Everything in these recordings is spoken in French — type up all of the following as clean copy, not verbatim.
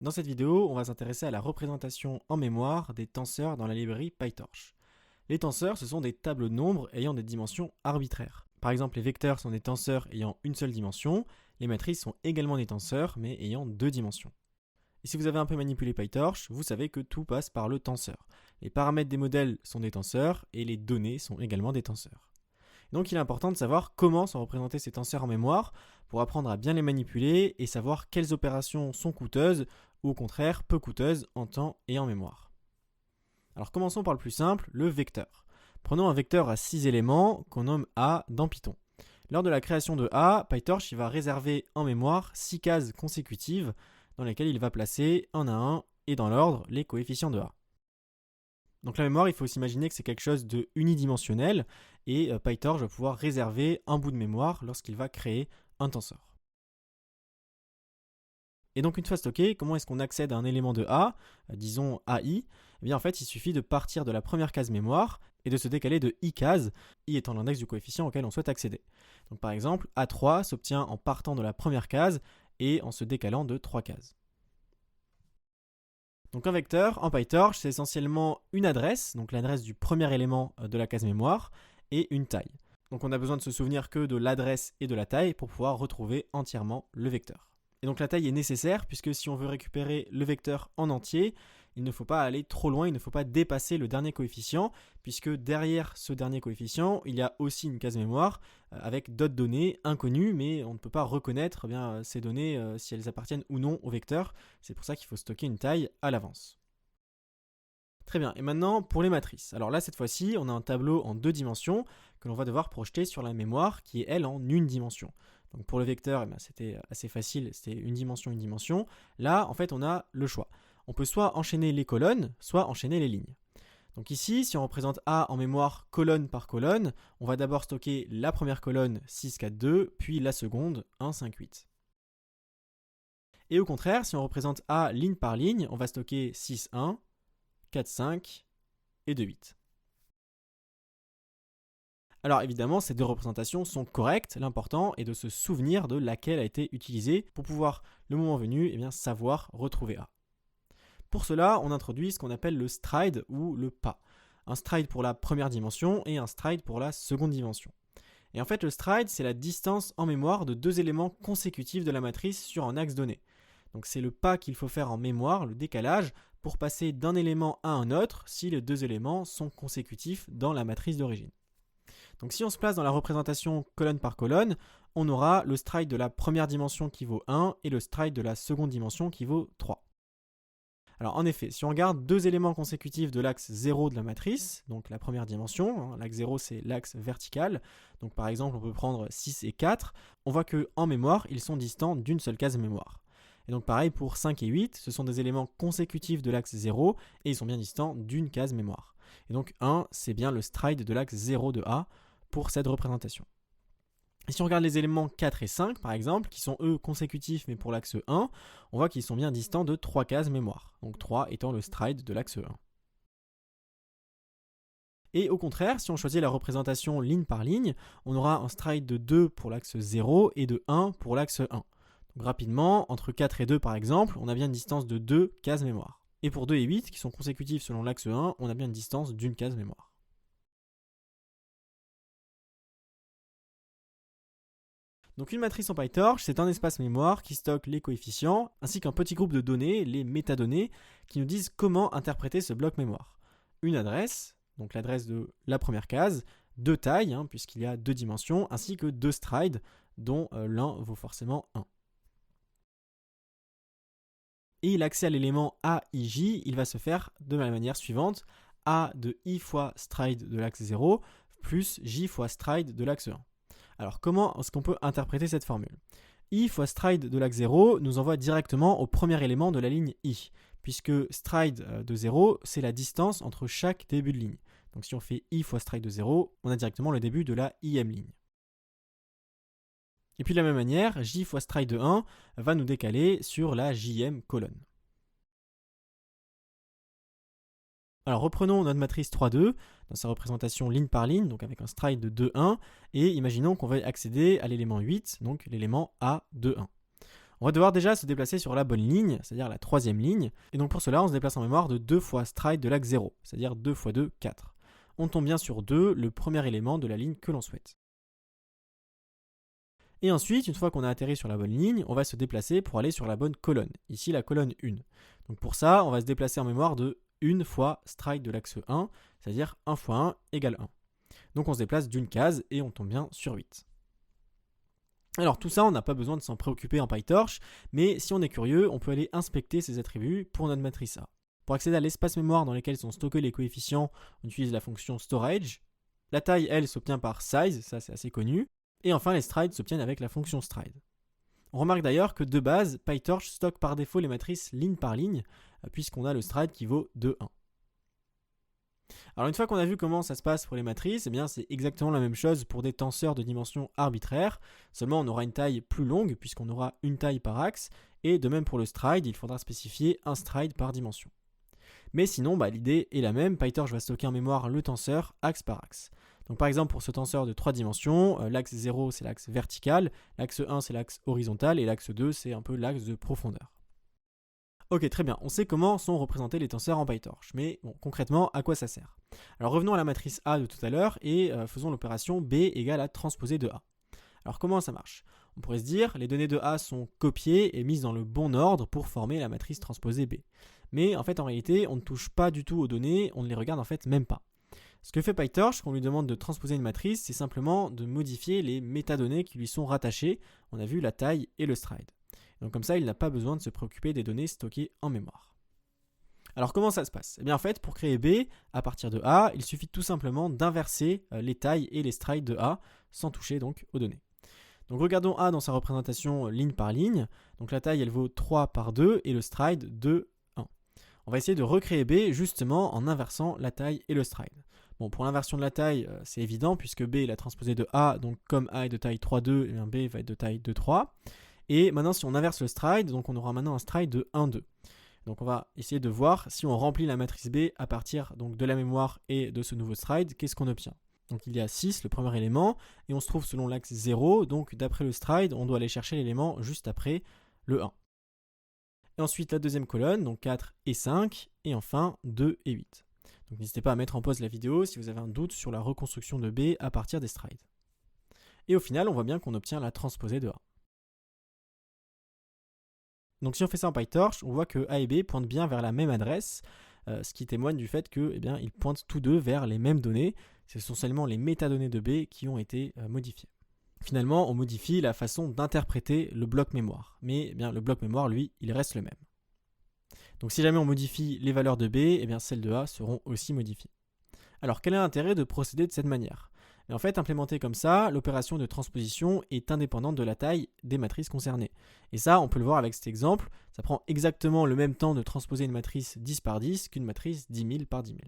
Dans cette vidéo, on va s'intéresser à la représentation en mémoire des tenseurs dans la librairie PyTorch. Les tenseurs, ce sont des tableaux de nombres ayant des dimensions arbitraires. Par exemple, les vecteurs sont des tenseurs ayant une seule dimension, les matrices sont également des tenseurs mais ayant deux dimensions. Et si vous avez un peu manipulé PyTorch, vous savez que tout passe par le tenseur. Les paramètres des modèles sont des tenseurs et les données sont également des tenseurs. Donc il est important de savoir comment sont représentés ces tenseurs en mémoire pour apprendre à bien les manipuler et savoir quelles opérations sont coûteuses ou au contraire peu coûteuses en temps et en mémoire. Alors commençons par le plus simple, le vecteur. Prenons un vecteur à 6 éléments qu'on nomme A dans Python. Lors de la création de A, PyTorch va réserver en mémoire 6 cases consécutives dans lesquelles il va placer un à un et dans l'ordre les coefficients de A. Donc la mémoire, il faut s'imaginer que c'est quelque chose de unidimensionnel et PyTorch va pouvoir réserver un bout de mémoire lorsqu'il va créer un tenseur. Et donc une fois stocké, comment est-ce qu'on accède à un élément de A, disons AI? Eh bien en fait, il suffit de partir de la première case mémoire et de se décaler de I cases, I étant l'index du coefficient auquel on souhaite accéder. Donc par exemple, A3 s'obtient en partant de la première case et en se décalant de 3 cases. Donc un vecteur en PyTorch, c'est essentiellement une adresse, donc l'adresse du premier élément de la case mémoire, et une taille. Donc on a besoin de se souvenir que de l'adresse et de la taille pour pouvoir retrouver entièrement le vecteur. Et donc la taille est nécessaire puisque si on veut récupérer le vecteur en entier, il ne faut pas aller trop loin, il ne faut pas dépasser le dernier coefficient, puisque derrière ce dernier coefficient, il y a aussi une case mémoire avec d'autres données inconnues, mais on ne peut pas reconnaître ces données si elles appartiennent ou non au vecteur. C'est pour ça qu'il faut stocker une taille à l'avance. Très bien, et maintenant pour les matrices. Alors là, cette fois-ci, on a un tableau en 2 dimensions que l'on va devoir projeter sur la mémoire qui est, elle, en une dimension. Donc pour le vecteur, c'était assez facile, c'était une dimension, une dimension. Là, en fait, on a le choix. On peut soit enchaîner les colonnes, soit enchaîner les lignes. Donc ici, si on représente A en mémoire colonne par colonne, on va d'abord stocker la première colonne 6, 4, 2, puis la seconde 1, 5, 8. Et au contraire, si on représente A ligne par ligne, on va stocker 6, 1, 4, 5 et 2, 8. Alors évidemment, ces deux représentations sont correctes. L'important est de se souvenir de laquelle a été utilisée pour pouvoir, le moment venu, savoir retrouver A. Pour cela, on introduit ce qu'on appelle le stride ou le pas. Un stride pour la première dimension et un stride pour la seconde dimension. Et en fait, le stride, c'est la distance en mémoire de deux éléments consécutifs de la matrice sur un axe donné. Donc c'est le pas qu'il faut faire en mémoire, le décalage, pour passer d'un élément à un autre si les deux éléments sont consécutifs dans la matrice d'origine. Donc si on se place dans la représentation colonne par colonne, on aura le stride de la première dimension qui vaut 1 et le stride de la seconde dimension qui vaut 3. Alors en effet, si on regarde deux éléments consécutifs de l'axe 0 de la matrice, donc la première dimension, l'axe 0 c'est l'axe vertical, donc par exemple on peut prendre 6 et 4, on voit qu'en mémoire ils sont distants d'une seule case mémoire. Et donc pareil pour 5 et 8, ce sont des éléments consécutifs de l'axe 0 et ils sont bien distants d'une case mémoire. Et donc 1 c'est bien le stride de l'axe 0 de A pour cette représentation. Et si on regarde les éléments 4 et 5, par exemple, qui sont eux consécutifs mais pour l'axe 1, on voit qu'ils sont bien distants de 3 cases mémoire, donc 3 étant le stride de l'axe 1. Et au contraire, si on choisit la représentation ligne par ligne, on aura un stride de 2 pour l'axe 0 et de 1 pour l'axe 1. Donc rapidement, entre 4 et 2 par exemple, on a bien une distance de 2 cases mémoire. Et pour 2 et 8, qui sont consécutifs selon l'axe 1, on a bien une distance d'une case mémoire. Donc une matrice en PyTorch, c'est un espace mémoire qui stocke les coefficients, ainsi qu'un petit groupe de données, les métadonnées, qui nous disent comment interpréter ce bloc mémoire. Une adresse, donc l'adresse de la première case, deux tailles, puisqu'il y a deux dimensions, ainsi que deux strides, dont l'un vaut forcément 1. Et l'accès à l'élément AIJ, il va se faire de la manière suivante, A de I fois stride de l'axe 0, plus J fois stride de l'axe 1. Alors comment est-ce qu'on peut interpréter cette formule? I fois stride de l'axe 0 nous envoie directement au premier élément de la ligne I, puisque stride de 0, c'est la distance entre chaque début de ligne. Donc si on fait I fois stride de 0, on a directement le début de la ième ligne. Et puis de la même manière, J fois stride de 1 va nous décaler sur la jème colonne. Alors reprenons notre matrice 3,2 dans sa représentation ligne par ligne, donc avec un stride de 2,1, et imaginons qu'on va accéder à l'élément 8, donc l'élément A de 1. On va devoir déjà se déplacer sur la bonne ligne, c'est-à-dire la troisième ligne, et donc pour cela on se déplace en mémoire de 2 fois stride de l'axe 0, c'est-à-dire 2 fois 2, 4. On tombe bien sur 2, le premier élément de la ligne que l'on souhaite. Et ensuite, une fois qu'on a atterri sur la bonne ligne, on va se déplacer pour aller sur la bonne colonne, ici la colonne 1. Donc pour ça, on va se déplacer en mémoire de 1 fois stride de l'axe 1, c'est-à-dire 1 fois 1 égale 1. Donc on se déplace d'une case et on tombe bien sur 8. Alors tout ça, on n'a pas besoin de s'en préoccuper en PyTorch, mais si on est curieux, on peut aller inspecter ces attributs pour notre matrice A. Pour accéder à l'espace mémoire dans lequel sont stockés les coefficients, on utilise la fonction storage. La taille, elle, s'obtient par size, ça c'est assez connu. Et enfin, les strides s'obtiennent avec la fonction stride. On remarque d'ailleurs que de base, PyTorch stocke par défaut les matrices ligne par ligne, puisqu'on a le stride qui vaut 2, 1. Alors une fois qu'on a vu comment ça se passe pour les matrices, eh bien c'est exactement la même chose pour des tenseurs de dimension arbitraire, seulement on aura une taille plus longue puisqu'on aura une taille par axe, et de même pour le stride, il faudra spécifier un stride par dimension. Mais sinon, l'idée est la même, PyTorch va stocker en mémoire le tenseur axe par axe. Donc par exemple pour ce tenseur de 3 dimensions, l'axe 0 c'est l'axe vertical, l'axe 1 c'est l'axe horizontal, et l'axe 2 c'est un peu l'axe de profondeur. Ok, très bien, on sait comment sont représentés les tenseurs en PyTorch, mais bon, concrètement, à quoi ça sert? Alors revenons à la matrice A de tout à l'heure et faisons l'opération B égale à transposée de A. Alors comment ça marche? On pourrait se dire, les données de A sont copiées et mises dans le bon ordre pour former la matrice transposée B. Mais en fait, en réalité, on ne touche pas du tout aux données, on ne les regarde en fait même pas. Ce que fait PyTorch, quand on lui demande de transposer une matrice, c'est simplement de modifier les métadonnées qui lui sont rattachées. On a vu la taille et le stride. Donc comme ça, il n'a pas besoin de se préoccuper des données stockées en mémoire. Alors comment ça se passe? Eh bien en fait, pour créer B à partir de A, il suffit tout simplement d'inverser les tailles et les strides de A sans toucher donc aux données. Donc regardons A dans sa représentation ligne par ligne. Donc la taille elle vaut 3 par 2 et le stride 2, 1. On va essayer de recréer B justement en inversant la taille et le stride. Bon, pour l'inversion de la taille, c'est évident puisque B est la transposée de A, donc comme A est de taille 3, 2, et bien B va être de taille 2, 3. Et maintenant, si on inverse le stride, donc on aura maintenant un stride de 1, 2. Donc on va essayer de voir si on remplit la matrice B à partir donc, de la mémoire et de ce nouveau stride, qu'est-ce qu'on obtient. Donc il y a 6, le premier élément, et on se trouve selon l'axe 0, donc d'après le stride, on doit aller chercher l'élément juste après le 1. Et ensuite la deuxième colonne, donc 4 et 5, et enfin 2 et 8. Donc n'hésitez pas à mettre en pause la vidéo si vous avez un doute sur la reconstruction de B à partir des strides. Et au final, on voit bien qu'on obtient la transposée de A. Donc si on fait ça en PyTorch, on voit que A et B pointent bien vers la même adresse, ce qui témoigne du fait qu'ils pointent tous deux vers les mêmes données. Ce sont seulement les métadonnées de B qui ont été modifiées. Finalement, on modifie la façon d'interpréter le bloc mémoire. Mais le bloc mémoire, lui, il reste le même. Donc si jamais on modifie les valeurs de B, celles de A seront aussi modifiées. Alors quel est l'intérêt de procéder de cette manière? Et en fait, implémentée comme ça, l'opération de transposition est indépendante de la taille des matrices concernées. Et ça, on peut le voir avec cet exemple, ça prend exactement le même temps de transposer une matrice 10 par 10 qu'une matrice 10 000 par 10 000.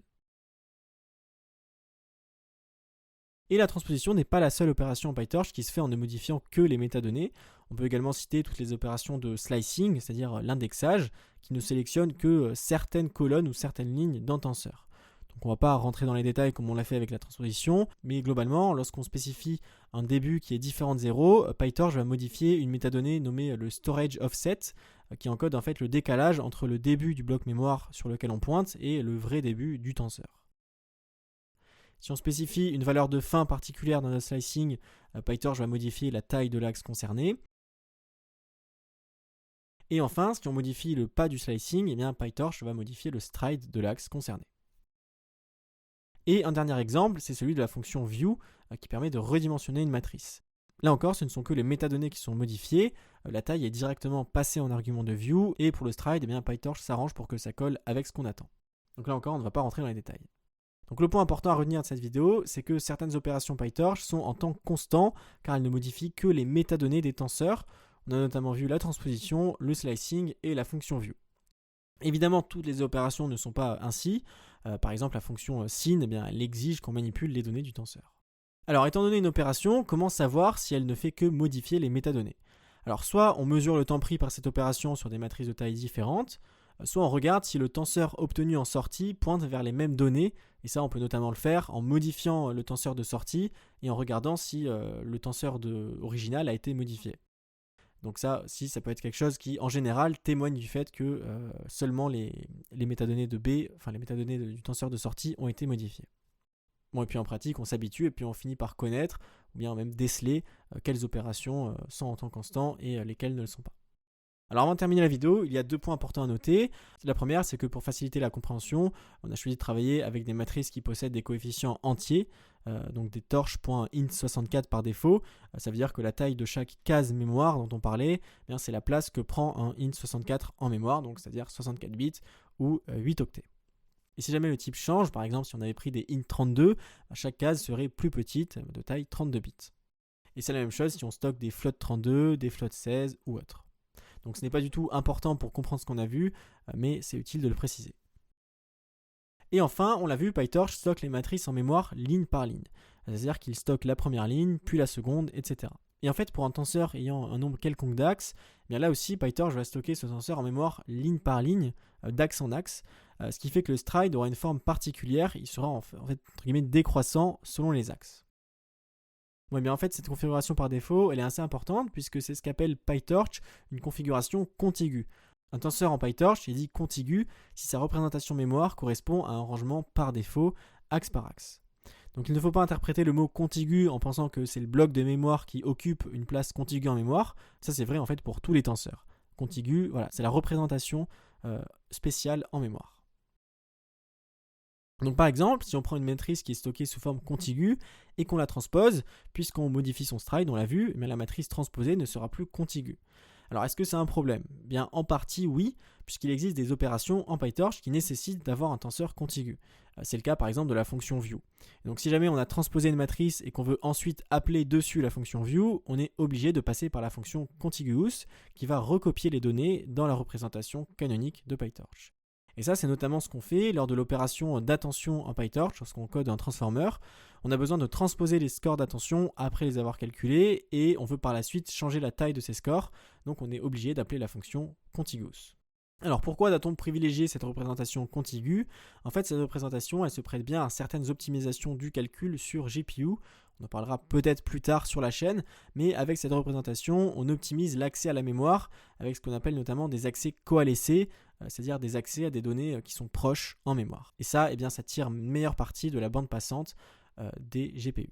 Et la transposition n'est pas la seule opération en PyTorch qui se fait en ne modifiant que les métadonnées. On peut également citer toutes les opérations de slicing, c'est-à-dire l'indexage, qui ne sélectionne que certaines colonnes ou certaines lignes d'un tenseur. Donc on ne va pas rentrer dans les détails comme on l'a fait avec la transposition, mais globalement, lorsqu'on spécifie un début qui est différent de 0, PyTorch va modifier une métadonnée nommée le storage offset, qui encode en fait le décalage entre le début du bloc mémoire sur lequel on pointe et le vrai début du tenseur. Si on spécifie une valeur de fin particulière dans notre slicing, PyTorch va modifier la taille de l'axe concerné. Et enfin, si on modifie le pas du slicing, PyTorch va modifier le stride de l'axe concerné. Et un dernier exemple, c'est celui de la fonction view qui permet de redimensionner une matrice. Là encore, ce ne sont que les métadonnées qui sont modifiées, la taille est directement passée en argument de view, et pour le stride, PyTorch s'arrange pour que ça colle avec ce qu'on attend. Donc là encore, on ne va pas rentrer dans les détails. Donc le point important à retenir de cette vidéo, c'est que certaines opérations PyTorch sont en temps constant, car elles ne modifient que les métadonnées des tenseurs. On a notamment vu la transposition, le slicing et la fonction view. Évidemment, toutes les opérations ne sont pas ainsi. Par exemple, la fonction sin, elle exige qu'on manipule les données du tenseur. Alors, étant donné une opération, comment savoir si elle ne fait que modifier les métadonnées? Alors, soit on mesure le temps pris par cette opération sur des matrices de taille différentes, soit on regarde si le tenseur obtenu en sortie pointe vers les mêmes données, et ça on peut notamment le faire en modifiant le tenseur de sortie et en regardant si le tenseur original a été modifié. Donc ça aussi, ça peut être quelque chose qui, en général, témoigne du fait que seulement les métadonnées de B, enfin les métadonnées du tenseur de sortie ont été modifiées. Bon, et puis en pratique, on s'habitue et puis on finit par connaître, ou bien même déceler quelles opérations sont en temps constant et lesquelles ne le sont pas. Alors avant de terminer la vidéo, il y a 2 points importants à noter. La première, c'est que pour faciliter la compréhension, on a choisi de travailler avec des matrices qui possèdent des coefficients entiers, donc des torch.int64 par défaut. Ça veut dire que la taille de chaque case mémoire dont on parlait, c'est la place que prend un int64 en mémoire, donc c'est-à-dire 64 bits ou 8 octets. Et si jamais le type change, par exemple si on avait pris des int32, chaque case serait plus petite, de taille 32 bits. Et c'est la même chose si on stocke des flottes 32, des flottes 16 ou autres. Donc ce n'est pas du tout important pour comprendre ce qu'on a vu, mais c'est utile de le préciser. Et enfin, on l'a vu, PyTorch stocke les matrices en mémoire ligne par ligne. C'est-à-dire qu'il stocke la première ligne, puis la seconde, etc. Et en fait, pour un tenseur ayant un nombre quelconque d'axes, là aussi, PyTorch va stocker ce tenseur en mémoire ligne par ligne, d'axe en axe, ce qui fait que le stride aura une forme particulière, il sera en fait entre guillemets décroissant selon les axes. Ouais, en fait, cette configuration par défaut, elle est assez importante puisque c'est ce qu'appelle PyTorch une configuration contiguë. Un tenseur en PyTorch est dit contigu si sa représentation mémoire correspond à un rangement par défaut, axe par axe. Donc il ne faut pas interpréter le mot contigu en pensant que c'est le bloc de mémoire qui occupe une place contiguë en mémoire. Ça c'est vrai en fait pour tous les tenseurs. Contigu, voilà, c'est la représentation spéciale en mémoire. Donc par exemple, si on prend une matrice qui est stockée sous forme contiguë et qu'on la transpose, puisqu'on modifie son stride, on l'a vu, mais la matrice transposée ne sera plus contiguë. Alors est-ce que c'est un problème ? Bien en partie oui, puisqu'il existe des opérations en PyTorch qui nécessitent d'avoir un tenseur contigu. C'est le cas par exemple de la fonction view. Donc si jamais on a transposé une matrice et qu'on veut ensuite appeler dessus la fonction view, on est obligé de passer par la fonction contiguous qui va recopier les données dans la représentation canonique de PyTorch. Et ça, c'est notamment ce qu'on fait lors de l'opération d'attention en PyTorch, lorsqu'on code un transformer. On a besoin de transposer les scores d'attention après les avoir calculés et on veut par la suite changer la taille de ces scores. Donc on est obligé d'appeler la fonction contiguous. Alors pourquoi doit-on privilégier cette représentation contiguë ? En fait, cette représentation, elle se prête bien à certaines optimisations du calcul sur GPU. On en parlera peut-être plus tard sur la chaîne, mais avec cette représentation, on optimise l'accès à la mémoire avec ce qu'on appelle notamment des accès coalescés, c'est-à-dire des accès à des données qui sont proches en mémoire. Et ça, ça tire une meilleure partie de la bande passante des GPU.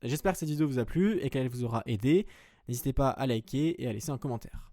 J'espère que cette vidéo vous a plu et qu'elle vous aura aidé. N'hésitez pas à liker et à laisser un commentaire.